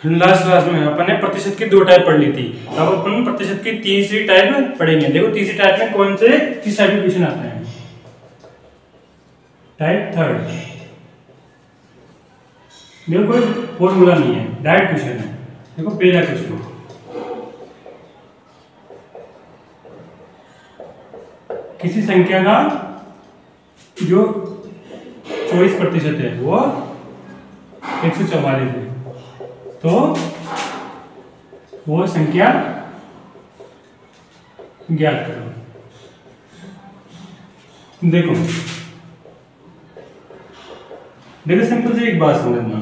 Last class में अपन ने प्रतिशत की 2 टाइप पढ़ ली थी। अब अपन प्रतिशत की तीसरी टाइप पढ़ेंगे। देखो तीसरी टाइप में कौन से किस टाइप के क्वेश्चन आते हैं। टाइप थर्ड, देखो कोई फॉर्मूला नहीं है, डायरेक्ट क्वेश्चन है। देखो पहला क्वेश्चन, किसी संख्या का जो 24% है वो 144 है, तो वो संख्या ज्ञात करो। देखो सिंपल से एक बात समझना,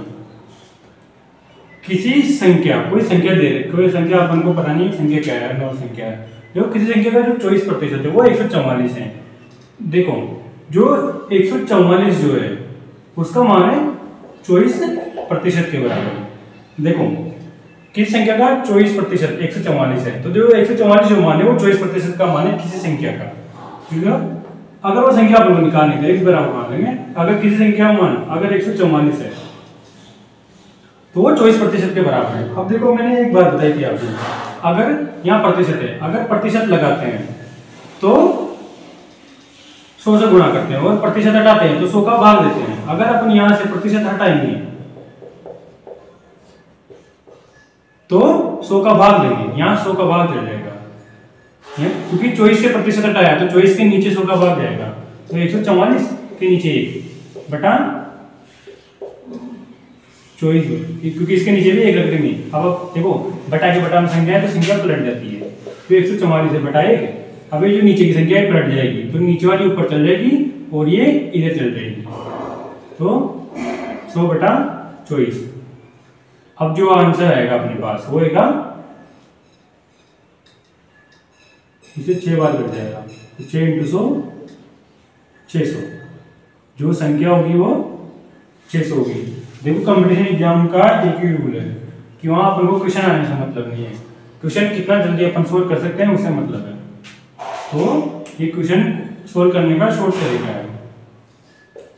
किसी संख्या, कोई संख्या दे रहे, कोई संख्या अपन को पता नहीं संख्या क्या है, नौ संख्या है, देखो किसी संख्या का जो 24% है वो 144 है। देखो जो 144 जो है उसका मान है 24% के बराबर। देखो किसी संख्या का 24% 144 है, तो जो 144 जो मान है वो 24% का मान है किसी संख्या का। ठीक है, अगर वो संख्या अपन को निकालनी है एक बराबर मान लेंगे। अगर किसी संख्या मान अगर 144 है तो वो 24% के बराबर है। अब देखो मैंने एक बात बताई थी आपको, अगर यहाँ प्रतिशत है, अगर प्रतिशत लगाते हैं तो 100 से गुणा करते हैं, और प्रतिशत हटाते हैं तो 100 का भाग देते हैं। अगर अपन यहाँ से प्रतिशत हटाएंगे तो 100 का भाग देंगे, यहाँ 100 का भाग चल जाएगा, क्योंकि 24 से प्रतिशत हटाया तो 24 के नीचे 100 का भाग जाएगा, तो 144 के नीचे 1 बटा 24, क्योंकि इसके नीचे भी 1 रख देंगे। अब देखो बटा के बटा में संख्या है तो संख्या पलट जाती है, तो 144 से बटा 1, अब ये जो नीचे की संख्या है पलट जाएगी, तो नीचे वाली ऊपर चल जाएगी और ये इधर चल जाएगी, तो 100 बटा 24। अब जो आंसर आएगा अपने पास वो आएगा, इसे 6 बार कट जाएगा, तो 6 × 100 600, जो संख्या होगी वो 600 होगी। देखो कंपटीशन एग्जाम का एक ही रूल है कि वहां अपन को क्वेश्चन आने से मतलब नहीं है, क्वेश्चन कितना जल्दी अपन सोल्व कर सकते हैं उससे मतलब है। तो ये क्वेश्चन सोल्व करने का शॉर्ट तरीका है।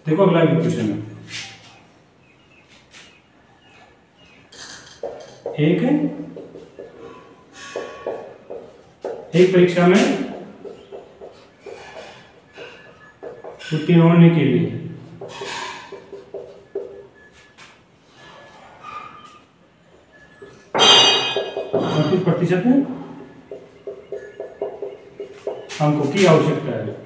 देखो अगला भी क्वेश्चन है, एक परीक्षा में उत्तीर्ण होने के लिए 35% अंकों की आवश्यकता है।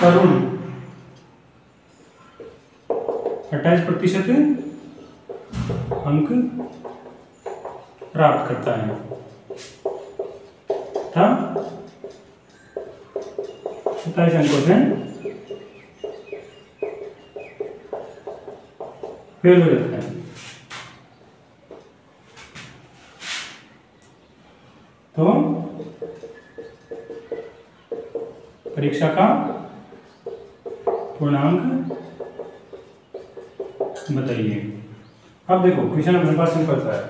तरुण 28% अंक प्राप्त करता है तथा 27 अंकों से फेल हो जाता है, तो परीक्षा का पूर्णांक बताइए। अब देखो क्वेश्चन अपने पास सिंपल सा है,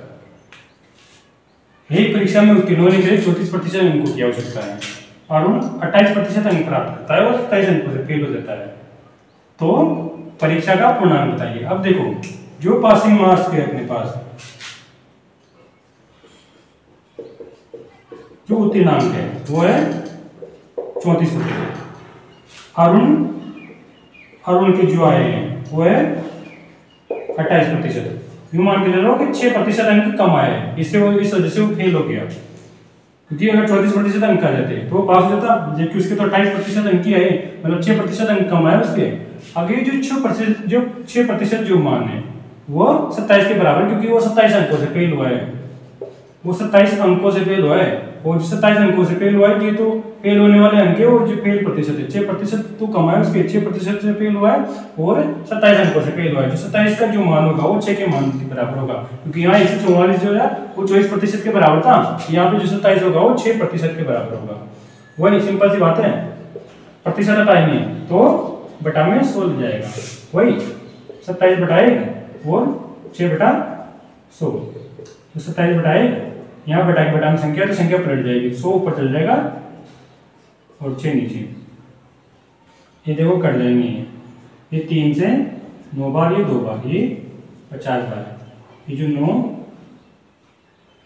एक परीक्षा में उत्तीर्ण होने के लिए 34% अंकों की आवश्यकता है और 28% अंक प्राप्त करता है और 27 अंकों से फेल हो जाता है, तो परीक्षा का पूर्णांक बताइए। अब देखो जो पासिंग मार्क्स के अपने पास जो उत्तीर्णांक है वो है 34%। अरुण के जो आए हैं वो है 28%। यूं मान के चलो कि 6% अंक कम आए, इससे वो इस वजह से वो फेल हो गया, क्योंकि अगर 34% अंक आ जाते तो वो पास हो जाता, जबकि उसके तो 28% अंक ही आए, मतलब 6% अंक कम आए उसके। आगे जो 6% जो मान है वो 27 के बराबर, क्योंकि वो 27 अंकों से फेल हुआ है, वो 27 अंकों से फेल हुआ है, और जो 27 अंकों से फेल हुआ है ये तो फेल होने वाले अंक है, और जो फेल प्रतिशत है 6% तो कम है उसके, 6% से फेल हुआ है और 27 अंकों से फेल हुआ है, जो 27 का जो मान होगा वो 6 के मान के बराबर होगा, क्योंकि यहाँ 144 जो है वो 24% के बराबर था, यहाँ पे जो 27 होगा वो 6% के बराबर होगा। वही सिंपल सी बात है, प्रतिशत हटाएंगे तो बटा में 100 हो जाएगा, वही 27 बटा 1 और 6 बटा 100, तो 27 बटा 1, यहाँ बटा के बटा में संख्या तो संख्या पलट जाएगी, 100 ऊपर चल जाएगा और 6 नीचे, ये देखो कट जाएंगे, ये 3 से 9 बार, ये 2 बार, ये 50 बार। ये जो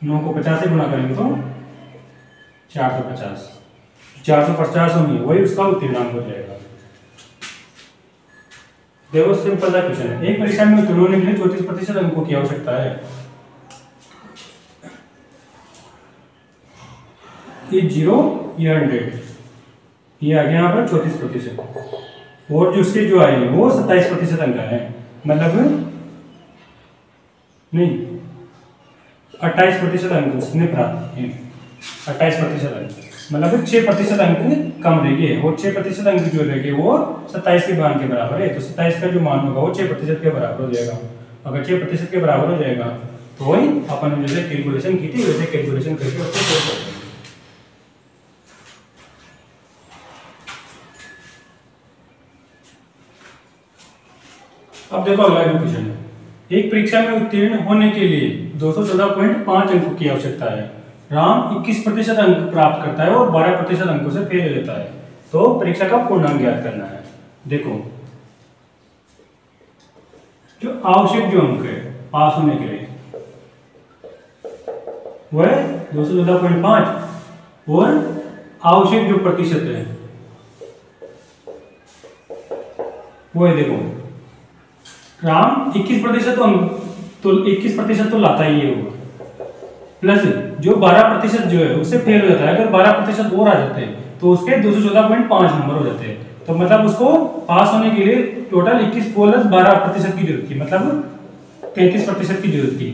9 को 50 से गुणा करेंगे तो 450, 450 होंगे, वही उसका उत्तीर्णांक हो जाएगा। देखो सिंपल सा क्वेश्चन है। एक परीक्षा में उत्तीर्ण होने के लिए 34% अंकों की आवश्यकता है। ये 0, ये 100, ये आ गया यहाँ पर 34%, और जो उसके जो आए वो 27% अंक है, मतलब नहीं 28% अंक उसने प्राप्त किए। 28% अंक मतलब 6% अंक कम रह गए, और 6% अंक जो रह गए वो 27 के मान के बराबर है। तो 27 का जो मान होगा वो 6% के बराबर हो जाएगा। अगर 6% के बराबर हो जाएगा तो वही अपन ने जैसे कैलकुलेशन की थी वैसे कैलकुलेशन करके उसको सोल्व कर देंगे। अब देखो अगला जो क्वेश्चन है। एक परीक्षा में उत्तीर्ण होने के लिए 214.5 अंकों की आवश्यकता है। राम 21% अंक प्राप्त करता है और 12% अंकों से फेल हो जाता है। तो परीक्षा का पूर्णांक ज्ञात करना है। देखो जो आवश्यक जो अंक है पास होने के लिए वह है 214.5, और आवश्यक जो प्रतिशत है वो है, देखो राम 21% तो 21% तो लाता ही है वो, प्लस जो 12% जो है उससे फेल हो जाता है। अगर 12% और आ जाते हैं तो उसके 214.5 नंबर हो जाते हैं। तो मतलब उसको पास होने के लिए टोटल 21 प्लस 12% की जरूरत थी, मतलब 33% की जरूरत थी।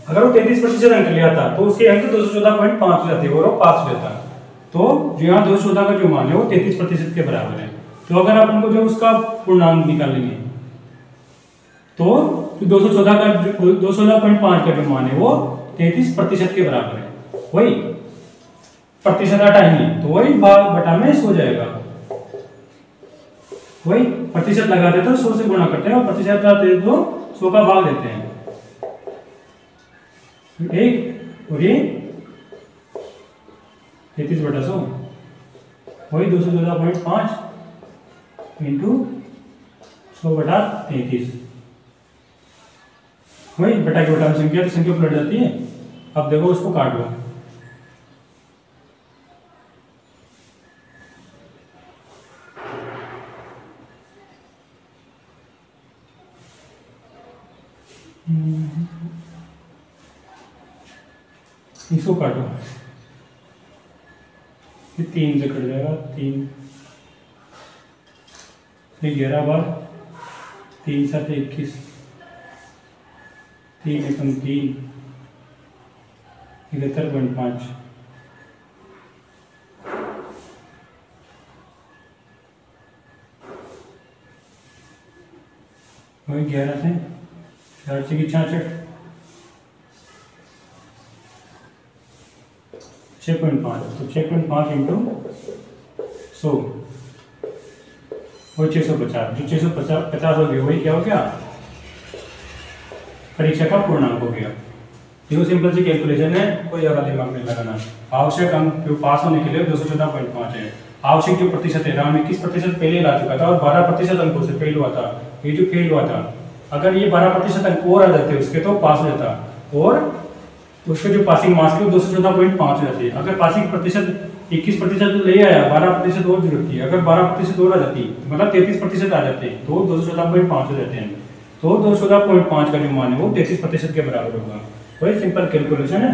अगर वो 33% अंक ले आता तो उसके अंक 214.5 हो जाते और वो पास हो जाता। तो जो यहाँ 214 का जो मान है वो 33% के बराबर है। तो अगर आप उनको जो उसका पूर्णांक निकालेंगे तो 214 का 214.5 का जो मान है वो 33% के बराबर है। वही प्रतिशत हटाएंगे तो वही भाग बटा में 100 जाएगा। वही प्रतिशत लगाते तो 100 से गुणा करते हैं और प्रतिशत हटाते तो 100 का भाग देते हैं। एक और ये 33/100, वही 214.5 इंटू 100/33, वही बटा के बटा में संख्या तो संख्या पलट जाती है। अब देखो उसको काट लो, इसको काटो, ये 3 से कट जाएगा, 3 से 11 बार, 3 7 21, 3 एकम 3, 71.5, वही 11 से 4 से 66, 6.5, तो 6.5 इंटू 100 वो 650, जो 650 हो गया वही क्या हो गया परीक्षा का पूर्णांक हो गया। देखो सिंपल सी कैलकुलेशन है, कोई ज़्यादा दिमाग नहीं लगाना। आवश्यक अंक जो पास होने के लिए 214.5 है। आवश्यक जो प्रतिशत है, राम 21% पहले ला चुका था और 12% अंकों से फेल हुआ था। ये जो फेल हुआ था अगर ये 12% अंक और आ जाते उसके तो पास हो जाता, और उसके जो पासिंग मार्क्स थे 214.5 हो जाते। अगर पासिंग प्रतिशत 21% ले आया, 12% और जरूरत थी, अगर 12% और आ जाती मतलब 33% आ जाते तो 214.5 हो जाते हैं। तो 214.5 का जो मान है वो 33% के बराबर होगा। वही सिंपल कैलकुलेशन है।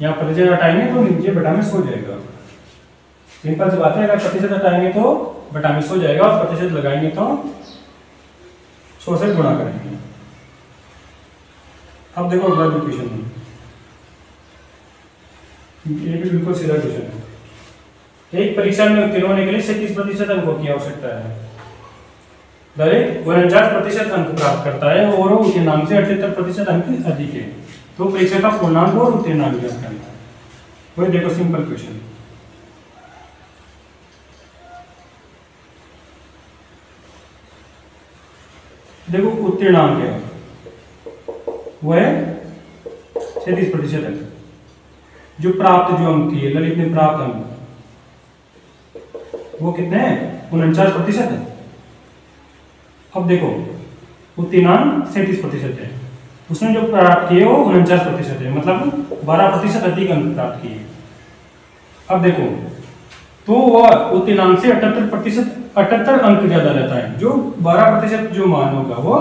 यहाँ प्रतिशत हटाएंगे तो नीचे बटा में 100 जाएगा। सिंपल सी बात है, अगर प्रतिशत हटाएंगे तो बटा में 100 जाएगा और प्रतिशत लगाएंगे तो 100 से गुणा करेंगे। अब देखो अगला जो क्वेश्चन है, ये भी बिल्कुल सीधा क्वेश्चन है। एक परीक्षा में उत्तीर्ण होने के लिए 37% अंकों की आवश्यकता है। दरेक 49% अंक प्राप्त करता है और उसके नाम से 78% अंक अधिक है। तो परीक्षा का पूर्णांक और उत्तीर्णांक ज्ञात करना है। वही देखो सिंपल क्वेश्चन, देखो उत्तीर्णांक है वह 37% अंक। जो प्राप्त जो अंक है ललित ने प्राप्त अंक वो कितने हैं 49% है। अब देखो उत्तीर्णांक 37% है, उसने जो प्राप्त किए वो 49% है, मतलब 12% अधिक अंक प्राप्त किए। अब देखो तो वह उत्तीर्णांक से 78 अंक ज्यादा रहता है, जो 12% जो मान होगा वो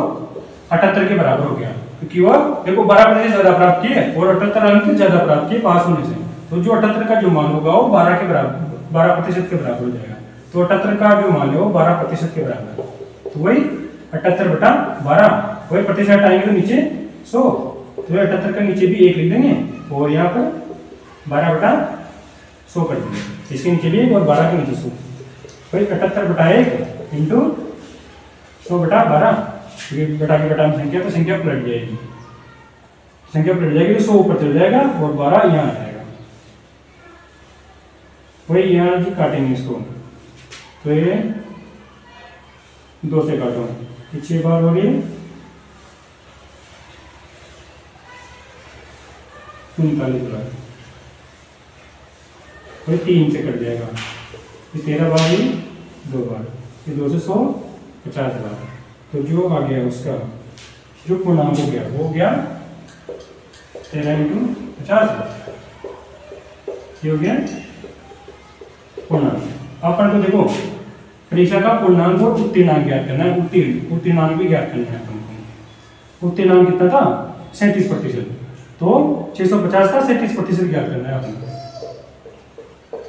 78 के बराबर हो गया, क्योंकि वह देखो 12% ज्यादा प्राप्त किए और 78 अंक ज्यादा प्राप्त किए पास होने से, तो जो 78 का जो मान होगा वो 12% के बराबर हो जाएगा। तो 78 का जो मान है वो 12% के बराबर है, तो वही 78/12, वही प्रतिशत आएंगे तो नीचे 100, तो 78 का नीचे भी 1 लिख देंगे और यहाँ पर 12/100 कर देंगे, इसके नीचे भी 1 और 12 के नीचे 100, वही 78/1 इंटू 100/12, बटा की बटा में संख्या तो संख्या पलट जाएगी, संख्या पलट जाएगी तो 100 ऊपर चल जाएगा और 12 यहाँ आ जाएगा। वही यहाँ जी काटेंगे इसको, तो ये 2 से काटो, 6 बार हो गई 39 बार, वही 3 से कट जाएगा, ये 13 बार हुई 2 बार, ये 2 से 100 50 बार, तो जो आ गया उसका जो पूर्णांक हो गया वो गया 13 × 50, ये हो गया पूर्णांक। अपन को देखो परीक्षा का पूर्णांक और उत्तीर्णांक ज्ञात करना है, उत्तीर्णांक भी ज्ञात करना है अपन को। उत्तीर्णांक कितना था 37%, तो 650 का 37% ज्ञात करना है अपन को,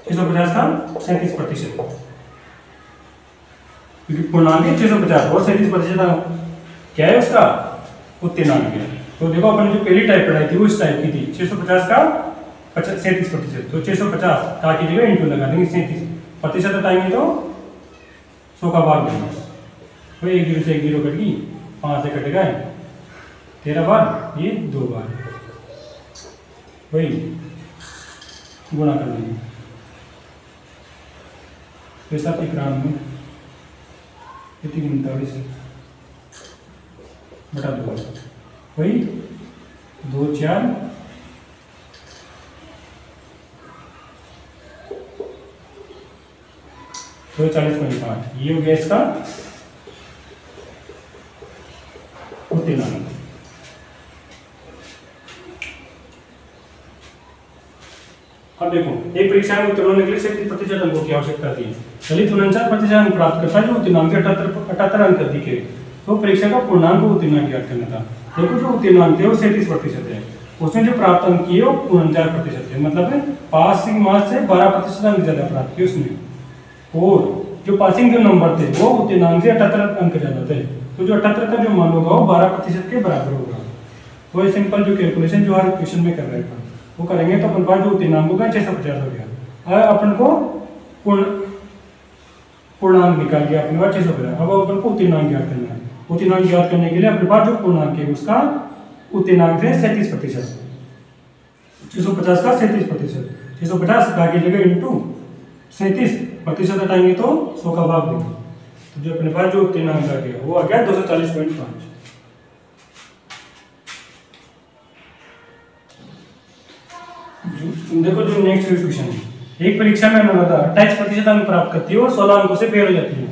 650 का 37%, क्योंकि पूर्णांक है 650 और 37% क्या है उसका उत्तीर्णांक है। तो देखो अपन जो पहली टाइप पढ़ाई थी वो इस टाइप की थी, 650 का 37%, तो 650 का की जगह इंटू लगा देंगे, 37% आएंगे तो 100 का भाग देना, तो 1 0 से 1 0 कट गई, 5 से कट गए 13 बार, ये 2 बार, वही गुणा कर देंगे, पैसा 91 बटा 2, वही 2 4 तो 40.5, ये हो गया इसका उत्तीर्णांक। अब देखो एक परीक्षा में उत्तीर्ण होने के लिए 37% अंकों की आवश्यकता थी, चलिए 49% अंक प्राप्त करता है जो उत्तीर्णांक से 78 अंक अधिक है, तो परीक्षा का पूर्णांक को उत्तीर्णांक ज्ञात करना था। देखो जो उत्तीर्णांक थे वो 37% है, उसने जो प्राप्त अंक किए वो 49% है, मतलब है पासिंग मार्क्स से 12% अंक ज्यादा प्राप्त किए उसने, और जो पासिंग जो नंबर थे वो उत्तीर्णांक से 78 अंक ज्यादा थे, तो जो 78 का जो मान होगा वो 12% के बराबर होगा। तो ये सिंपल जो कैलकुलेशन जो हर क्वेश्चन में कर रहे हैं वो करेंगे, तो अपन पास जो उत्तीर्णांक होगा 650 हो गया। अब अपन को पूर्णांक निकाल गया अपने पास 650, अब अपन को उत्तीर्णांक ज्ञात करना है। उत्तीर्णांक ज्ञात करने के लिए अपने पास जो पूर्णांक है उसका उत्तीर्णांक है 37%, 650 का 37%, 650 का की जगह इंटू 37% हटाएंगे तो 100 का भाग देंगे, तो जो अपने पास जो उत्तीर्णांक आ गया वो आ गया 240.5। देखो जो नेक्स्ट क्वेश्चन है, एक परीक्षा में अनुराधा 28% अंक प्राप्त करती है और 16 अंकों से फेल हो जाती है,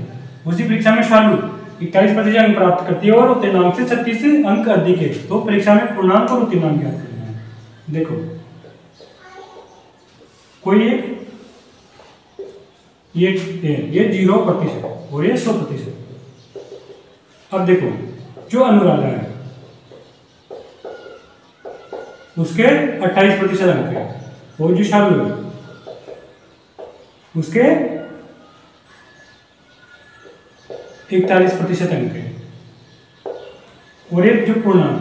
उसी परीक्षा में शालू 41% अंक प्राप्त करती है और उत्तीर्णांक से 36 अंक अधिक है, तो परीक्षा में पूर्णांक और उत्तीर्णांक ज्ञात करना है। देखो कोई एक ये 0% और ये 100%। अब देखो जो अनुराधा है उसके 28% अंक है, और जो शालू है उसके 41% अंक है, और एक जो पूर्णांक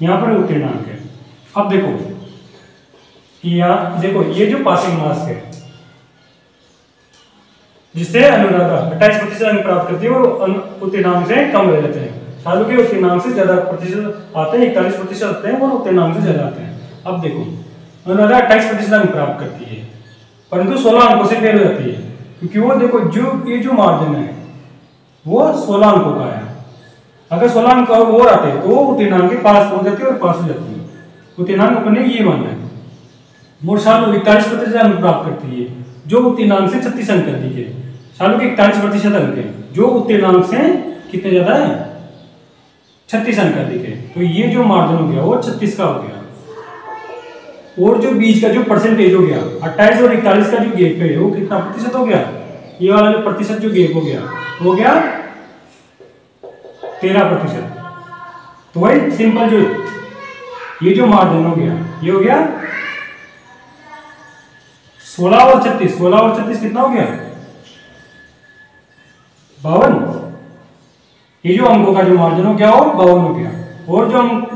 यहां पर उत्तीर्णांक है। अब देखो यहाँ देखो ये जो पासिंग मार्क्स है जिससे अनुराधा 28% अंक प्राप्त करती है और उत्तीर्णांक से कम रह जाते हैं, शालू के उत्तीर्णांक से ज्यादा प्रतिशत आते हैं, 41% आते हैं और उत्तीर्णांक से ज्यादा आते हैं। अब देखो अनुराधा 28% अंक प्राप्त करती है परंतु 16 अंकों से फेल हो जाती है, क्योंकि वो देखो जो ये जो मार्जिन है वो 16 अंकों का है, अगर 16 अंक और आते हैं तो वो उत्तीर्णांक के पास हो जाती है और पास हो जाती है। उत्तीर्णांक अपने ये मानना है, मोर शालू 41% अंक प्राप्त करती है जो उत्तीर्णांक से 36 अंक अधिक है। शालू के 41% अंक है जो उत्तीर्णांक से कितने ज्यादा है, 36 अंक अधिक है। तो ये जो मार्जिन हो गया वो 36 का हो गया। और जो बीच का जो परसेंटेज हो गया 28 और 41 का जो गैप है वो कितना प्रतिशत हो गया, ये वाला जो प्रतिशत जो गैप हो गया 13%। तो वही सिंपल जो ये जो मार्जिन हो गया ये हो गया 16 और 36, 16 और 36 कितना हो गया 52। ये जो अंकों का जो मार्जिन हो गया वो 52 हो गया। और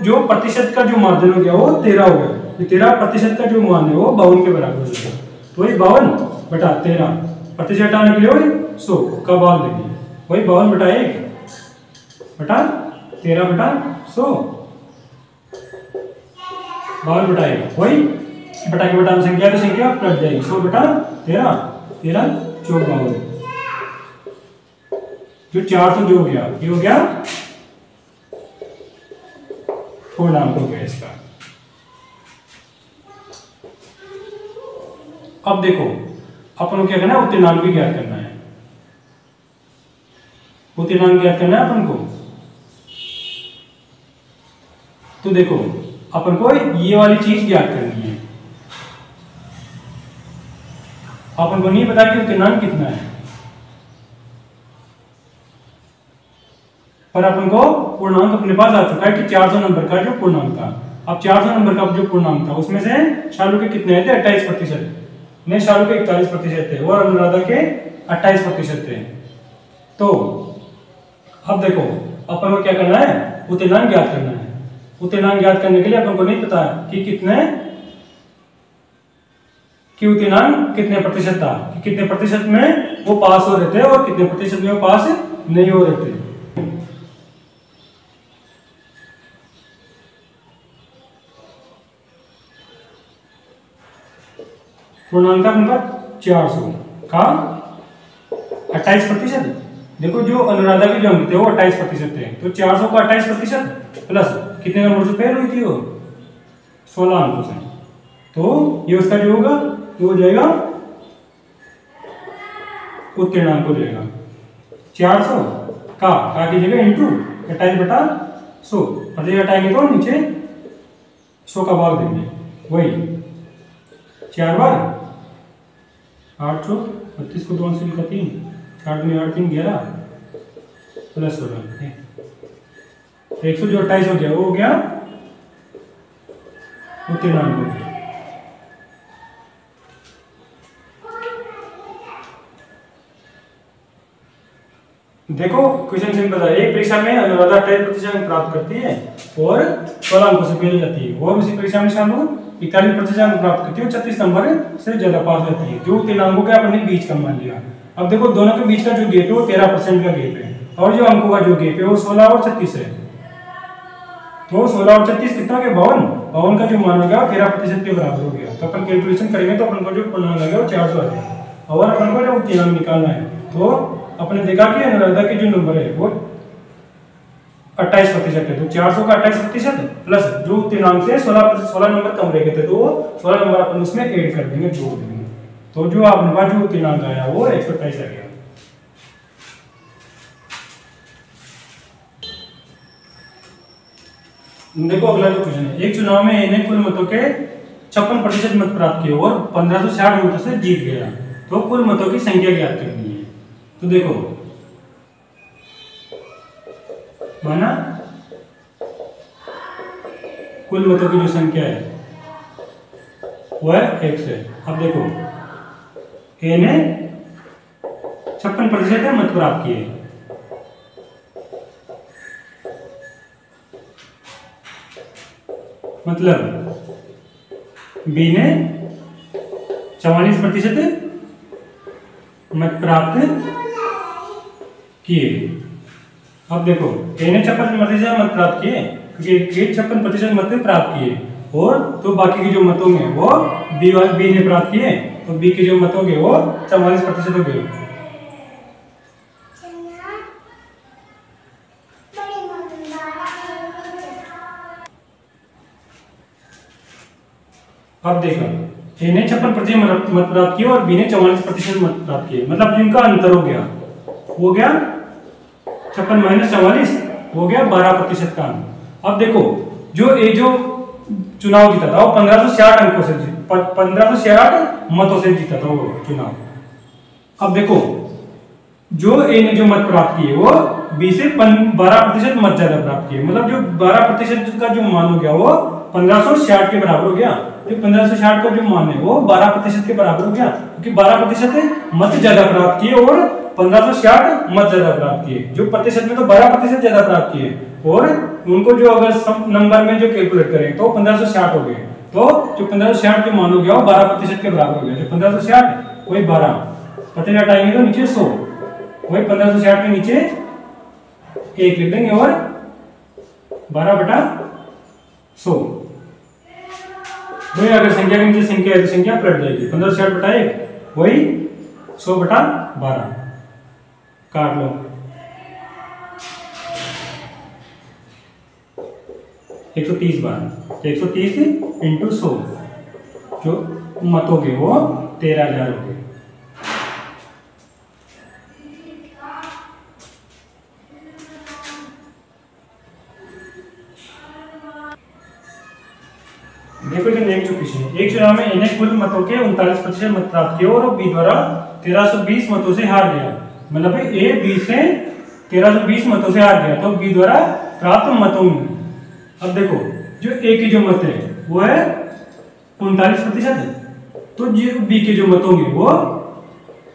जो प्रतिशत का जो मार्जिन हो गया वो 13 हो गया। 13% का जो मान है वो 52 के बराबर हो गया। तो वही 52 बटा 13 प्रतिशत हटाने के लिए वही 100 का भाग देंगे, वही 52 बटा 1 बटा 13 बटा 100, 52 बटा 1 वही बटा के बटा में संख्या तो संख्या पलट जाएगी। 100 बटा 13, 13 चौक 52, जो 400 जो हो गया ये हो गया पूर्णांक हो गया इसका। अब देखो अपन को क्या करना है, उत्तीर्णांक भी ज्ञात करना है। उत्तीर्णांक ज्ञात करना है अपन को। तो देखो अपन को ये वाली चीज ज्ञात करनी है। अपन को नहीं पता कि उत्तीर्णांक कितना है, पर अपन को पूर्णांक अपने पास आ चुका है कि 400 नंबर का जो पूर्णांक था। अब 400 नंबर का जो पूर्णांक था उसमें से शालू के कितने थे, 28%। नहीं, शालू के 41% थे और अनुराधा के 28% थे। तो अब देखो अपन को क्या करना है, उत्तीर्णांक ज्ञात करना है। उत्तीर्णांक ज्ञात करने के लिए अपन को नहीं पता कि उत्तीर्णांक कितने प्रतिशत था, कि कितने प्रतिशत में वो पास हो रहे थे और कितने प्रतिशत में वो पास नहीं हो रहे थे। पूर्णांक अपने 400 का 28%। देखो जो अनुराधा के जो अंक थे वो 28% थे, तो 400 का 28% प्लस कितने नंबर से फेल हुई थी वो 16 अंकों से, तो ये उसका जो होगा वो हो जाएगा उत्तीर्णांक हो जाएगा 400 का की जगह इंटू 28 बटा 100, प्रतिशत हटाएंगे तो नीचे 100 का भाग देंगे, वही 4 बार 800, 32 को 2 से लिखा 3, 4 में 8 3 11 प्लस 16, 100 जो 28 हो गया वो हो गया उत्तीर्णांक हो गया। देखो क्वेश्चन सिंपल है। एक परीक्षा में अनुराधा 28% अंक प्राप्त करती है और 16 अंकों से फेल हो जाती है, और उसी परीक्षा में शालू 41% अंक प्राप्त करती है और 36 नंबर से ज्यादा पास हो जाती है। जो उत्तीर्णांकों का अपने बीच का मान लिया। अब देखो दोनों के बीच का जो गैप है वो 13% का गैप है, और जो अंकों का जो गैप है वो 16 और 36 है। तो 16 और 36 कितना हो गया 52, 52 का जो मान हो गया 13% के बराबर हो गया। तो अपन कैलकुलेशन करेंगे तो अपन को जो पूर्णांक आ गया वो 400 आ गया। और अपन को जो उत्तीर्णांक निकालना है तो अपने देखा कि अनुराधा के जो नंबर है वो 28% है, तो 400 का 28% प्लस जो उत्तीर्णांक से 16 नंबर कम रह गए थे तो वो 16 नंबर अपन उसमें ऐड कर देंगे, जोड़ देंगे। तो जो आपने पास जो उत्तीर्णांक आया वो 128 आ गया। देखो अगला जो क्वेश्चन है, एक चुनाव में ए ने कुल मतों के 56% मत प्राप्त किए और 1560 वोटों से जीत गया, तो कुल मतों की संख्या ज्ञात करनी है। तो देखो माना कुल मतों की जो संख्या है वह 1 है। अब देखो ए ने 56% मत प्राप्त किए, मतलब बी ने 44% मत प्राप्त किए। अब देखो ए ने 56% मत प्राप्त किए क्योंकि ए 56% मत प्राप्त किए, और तो बाकी के जो मतों में वो बी ने प्राप्त किए, तो बी के जो मत हो गए वो 44% हो गए। अब देखो ए ने 56% मत प्राप्त किए और बी ने 44% मत प्राप्त किए, मतलब जिनका अंतर हो गया, हो गया 56 माइनस 44 हो गया 12% का। अब देखो जो ए जो चुनाव जीता था वो 1560 अंकों से 1560 मतों से जीता था वो चुनाव। अब देखो जो ए ने जो मत प्राप्त किए वो बी से 12% मत ज्यादा प्राप्त किए, मतलब जो 12% का जो मान हो गया वो 1560 के बराबर हो गया। जो 1560 का जो मान है वो 12% के बराबर हो गया, क्योंकि 12% मत ज्यादा प्राप्त किए और 1560 मत ज्यादा प्राप्त किए। जो प्रतिशत में तो 12% ज्यादा प्राप्त किए और उनको जो अगर नंबर में जो कैलकुलेट करें तो 1560 हो गए। तो जो 1560 जो मान हो गया वो 12% के बराबर हो गया। जो 1560 वही 12 प्रतिशत आएंगे तो नीचे 100, वही 1560 के नीचे 1 लिख देंगे और 12/100। वही अगर संख्या के नीचे संख्या है तो संख्या पलट जाएगी। 1560/1 वही 100/12 काट लो। 130 बार 130 इंटू 100 जो मत हो गए वो 13,000 हो गए। देखो जो नेक्स्ट क्वेश्चन है, एक चुनाव में इन्हें कुल मतों के 39% मत प्राप्त किए और बी द्वारा 1320 मतों से हार गया, मतलब ए बी से 1320 मतों से हार गया तो बी द्वारा प्राप्त मतों में। अब देखो जो ए के जो मत है वो है 39%, तो जो बी के जो मत होंगे वो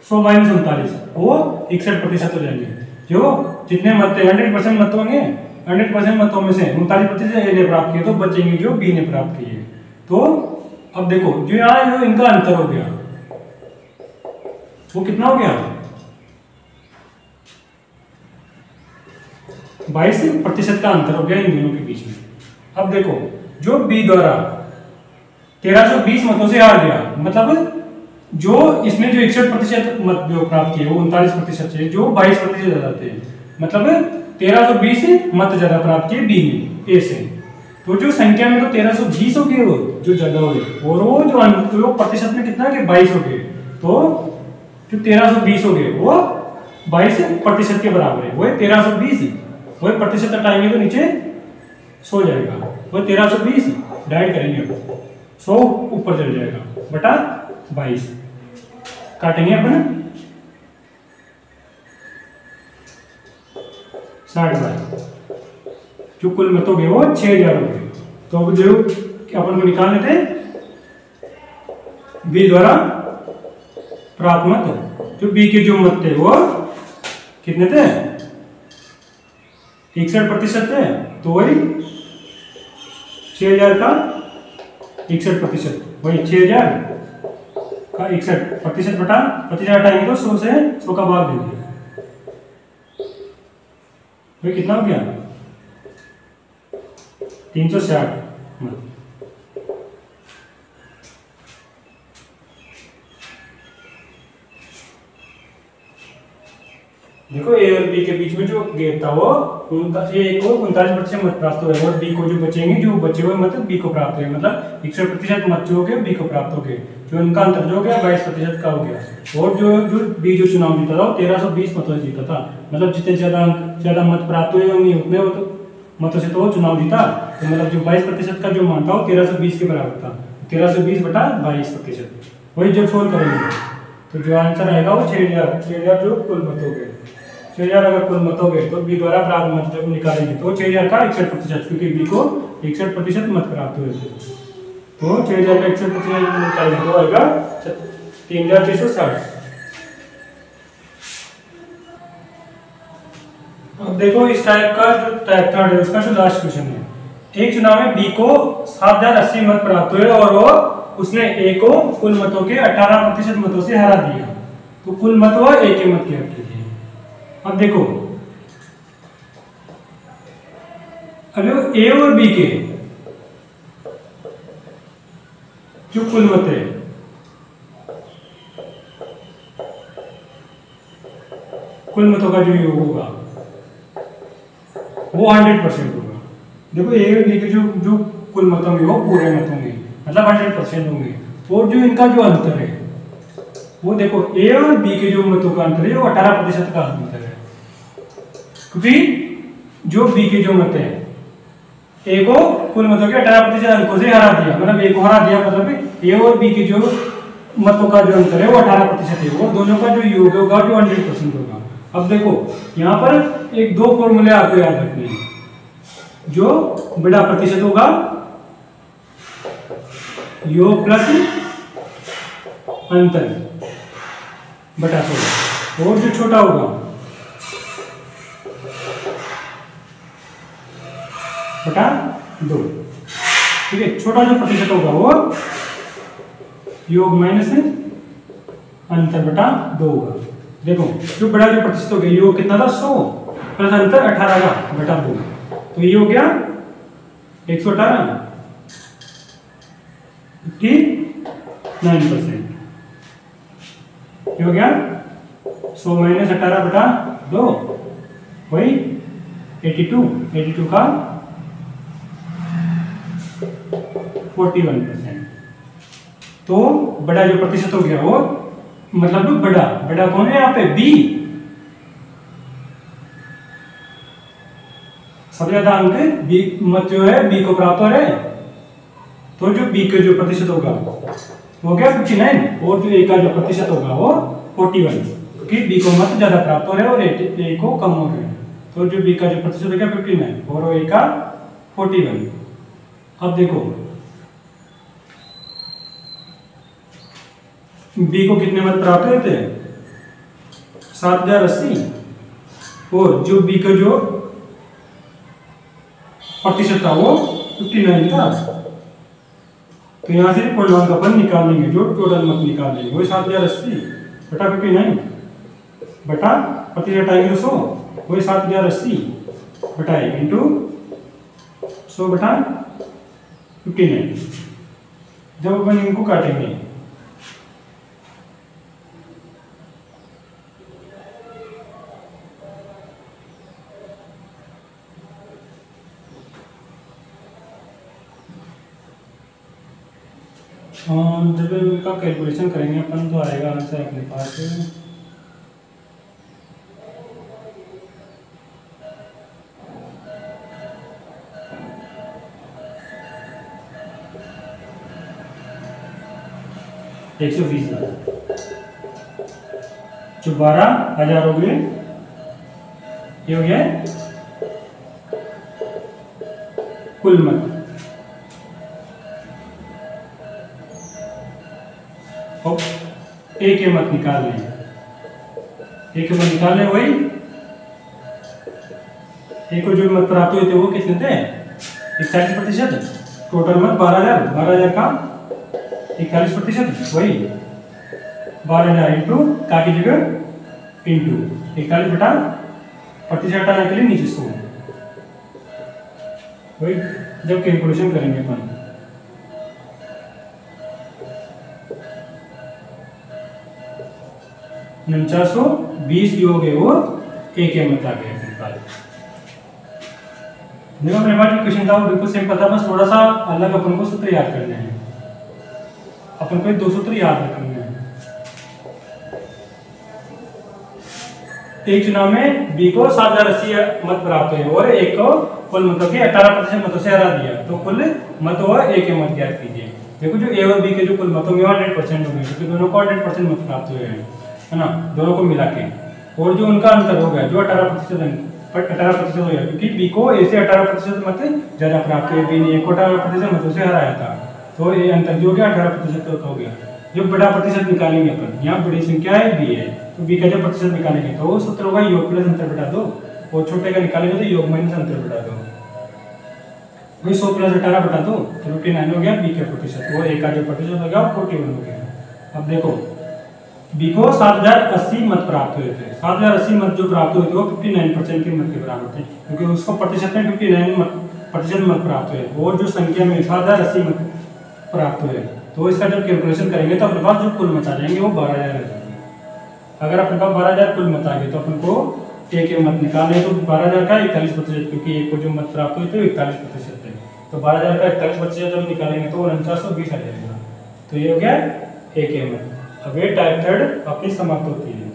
100 माइनस 39 वो 61% हो जाएंगे। जो जितने मत है 100% मत होंगे, 100% मतों में से 39% ए ने प्राप्त किए तो बचेंगे जो बी ने प्राप्त किए। तो अब देखो जो यहाँ जो इनका अंतर हो गया वो कितना हो गया 22% का अंतर हो गया इन दोनों के बीच में। अब देखो जो बी द्वारा 1320 मतों से हार गया, मतलब जो इसने जो 61% मत जो प्राप्त किए वो 39% से जो 22% ज्यादा थे, मतलब 1320 मत ज्यादा प्राप्त किए बी ने ए से। तो जो संख्या में तो 1320 हो गए वो जो ज्यादा हो गए और वो जो प्रतिशत में कितना के 22 हो गए, तो जो 1320 हो गए वो 22% के बराबर है। वो 1320 वही प्रतिशत हटाएंगे तो नीचे 100 जाएगा, वो 1320 डाइड करेंगे 100 ऊपर चल जाएगा बटा 22 काटेंगे अपन 60 बार। जो कुल मत हो गए वो 6000 हो गए। तो अब जो अपन को निकालने थे बी द्वारा प्राप्त मत, जो बी के जो मत थे वो कितने थे 61% थे, तो वही 6000 का 61%, वही 6000 का 61% बटा प्रतिशत हटाएंगे तो 100 से 100 का भाग देंगे, वही कितना हो गया 360 मत। देखो ए और बी के बीच में जो गैप था वो ए को 39% मत प्राप्त हुए और बी को जो बचेंगे जो बचे हुए मत बी को प्राप्त हुए, मतलब 61% मत जो हो गए बी को प्राप्त हो गए। जो उनका अंतर जो हो गया 22% का हो गया। और जो बी जो चुनाव जीता था वो 1320 मतों से जीता था, मतलब जितने ज्यादा मत प्राप्त हुए होंगे उतने मतों से तो वो चुनाव जीता। तो मतलब जो 22% का जो मान था वो 1320 के बराबर था, 1320 बटा 22%। वही जब सोल्व करेंगे तो जो आंसर आएगा वो 6000 जो कुल मत हो गए। 6000 अगर कुल मत हो गए तो बी द्वारा प्राप्त मत जब निकालेंगे तो 6000 का 61%, क्योंकि बी को 61% मत प्राप्त हुए थे, तो 6000 का 61% निकालेंगे तो आएगा 3660। अब देखो इस टाइप का जो टाइप थर्ड है उसका जो लास्ट क्वेश्चन है, एक चुनाव में बी को 7080 मत प्राप्त हुए और वो उसने ए को कुल मतों के 18% मतों से हरा दिया, तो कुल मत हुआ ए के मत के कीजिए। अब देखो अब ए और बी के जो कुल मत है कुल मतों का जो योग होगा वो 100% होगा। देखो ए और बी के जो कुल मत होंगे वो पूरे मत होंगे, मतलब 100% होंगे। और जो इनका जो अंतर है वो देखो ए और बी के जो मतों का अंतर है वो 18% का अंतर है, क्योंकि जो बी के जो मत है ए को कुल मतों के 18% अंकों से हरा दिया, मतलब ए को हरा दिया, मतलब ए और बी के जो मतों का जो अंतर है वो 18% है और दोनों का जो योग होगा जो 100% होगा। अब देखो यहाँ पर एक दो फॉर्मूले आपको याद रखने हैं। जो बड़ा प्रतिशत होगा योग प्लस अंतर बटा 100 और जो छोटा होगा बटा 2। ठीक है, छोटा जो प्रतिशत होगा वो योग माइनस अंतर बटा 2 होगा। देखो जो बड़ा जो प्रतिशत हो गया योग कितना था 100 प्लस अंतर 18 का बटा 2, तो ये हो गया 118 9%। ये हो गया 100 माइनस 18 बटा 2 वही 82 का 41%। तो बड़ा जो प्रतिशत हो गया वो मतलब बड़ा कौन है यहाँ पे बी, सबसे ज्यादा अंक बी मत जो है बी को प्राप्त हो रहे, तो जो बी का जो प्रतिशत होगा वो क्या 59 और जो ए का जो प्रतिशत होगा वो 41, क्योंकि बी को मत ज्यादा प्राप्त हो रहे और ए को कम हो रहे हैं, तो जो बी का जो प्रतिशत होगा 59 और ए का 41। अब देखो बी को कितने मत प्राप्त हुए थे 7080 और जो बी का जो प्रतिशत था वो 59 था, तो यहाँ से पूर्णांक का अपन निकाल लेंगे, जो टोटल मत निकाल लेंगे वही 7080 बटा 59 बटा प्रतिशत आएंगे 100 वही 7080 बटा 1 इंटू 100 बटा 59। जब अपन इनको काटेंगे जब इनका कैलकुलेशन करेंगे अपन तो आएगा आंसर अपने पास 120 जो 12,000 हो गए, ये हो गया कुल मत। ए के मत निकाल लें, ए के मत निकाल लें वही ए को जो मत प्राप्त हुए थे वो कितने थे 41%, टोटल मत 12,000 का 41% वही 12,000 इंटू का की जगह इंटू 41 बटा प्रतिशत हटाने के लिए नीचे 100 वही जब कैलकुलेशन करेंगे अपन 4920 योग है वो ए के मत आ गया अपने पास। देखो अपने पास जो क्वेश्चन था वो बिल्कुल सिंपल था, बस थोड़ा सा अलग अपन को सूत्र याद करने हैं, अपन को 2 सूत्र याद रखने हैं। एक चुनाव में बी को 7080 मत प्राप्त हुए और एक को कुल मतों के 18% मतों से हरा दिया, तो कुल मत हुआ ए के मत ज्ञात कीजिए। देखो जो ए और बी के जो कुल मतों में 100% हो गए, क्योंकि दोनों को 100% मत प्राप्त हुए हैं, है ना, दोनों को मिला के, और जो उनका अंतर हो गया जो 18% हो गया, क्योंकि बी को ए से 18% मत ज्यादा प्राप्त हुए, बी ने ए को 18% मतों से हराया था, तो ये अंतर जो हो गया 18% का हो गया। जो बड़ा प्रतिशत निकालेंगे अपन, यहाँ बड़ी संख्या है बी है, तो बी का जब प्रतिशत निकालेंगे तो वो सूत्र होगा योग प्लस अंतर बटा 2, और छोटे का निकालेंगे तो योग माइनस अंतर बटा 2, वही 100 प्लस 18 बटा 2 तो 59 हो गया बी का प्रतिशत, वो ए का जो प्रतिशत हो गया वो 41 हो गया। अब देखो बी को 7080 मत प्राप्त हुए थे, 7080 मत जो प्राप्त हुए थे वो 59% के मत के बराबर थे, क्योंकि उसको प्रतिशत में 59% मत प्राप्त हुए, और जो संख्या में 7080 मत प्राप्त हुए, तो इसका जब कैलकुलेशन करेंगे तो अपने पास जो कुल मत आ जाएंगे वो 12,000 आ जाएंगे। अगर अपने पास 12,000 कुल मत आ गए तो अपन को ए के मत निकाले तो 12,000 का 41%, क्योंकि ए को जो मत प्राप्त हुए थे 41% थे, तो 12,000 का 41% जब निकालेंगे तो 4920 आ जाएगा। तो ये हो गया एक एम एल। अब ये टाइप थर्ड अपनी समाप्त होती है।